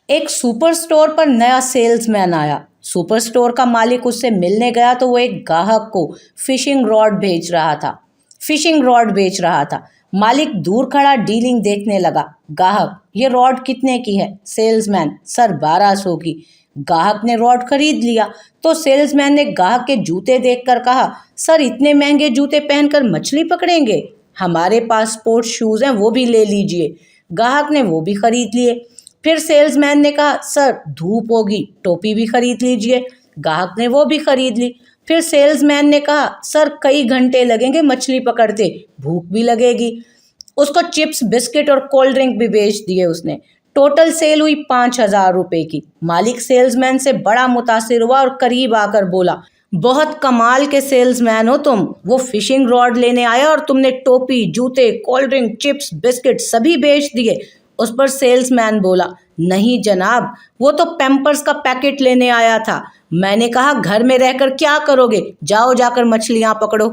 एक super store पर नया सेल्समैन आया। सुपर स्टोर का मालिक उससे मिलने गया तो वो एक ग्राहक को फिशिंग रॉड बेच रहा था। मालिक दूर खड़ा डीलिंग देखने लगा। ग्राहक, ये रॉड कितने की है? सेल्समैन, सर 1200 की। ग्राहक ने रॉड खरीद लिया तो सेल्समैन ने ग्राहक के जूते देखकर कहा, सर इतने महंगे जूते पहनकर मछली पकड़ेंगे? हमारे पास स्पोर्ट्स शूज हैं, वो भी ले लीजिए। ग्राहक ने वो भी खरीद लिए। फिर सेल्समैन ने कहा, सर धूप होगी, टोपी भी खरीद लीजिए। ग्राहक ने वो भी खरीद ली। फिर सेल्समैन ने कहा, सर कई घंटे लगेंगे मछली पकड़ते, भूख भी लगेगी। उसको चिप्स, बिस्किट और कोल्ड ड्रिंक भी बेच दिए उसने। टोटल सेल हुई 5,000 रुपए की। मालिक सेल्समैन से बड़ा मुतासिर हुआ और करीब आकर बोला, बहुत कमाल के सेल्समैन हो तुम। वो फिशिंग रॉड लेने आया और तुमने टोपी, जूते, कोल्ड ड्रिंक, चिप्स, बिस्किट सभी बेच दिए। उस पर सेल्समैन बोला, नहीं जनाब, वो तो पैम्पर्स का पैकेट लेने आया था। मैंने कहा घर में रहकर क्या करोगे, जाओ जाकर मछलियां पकड़ो।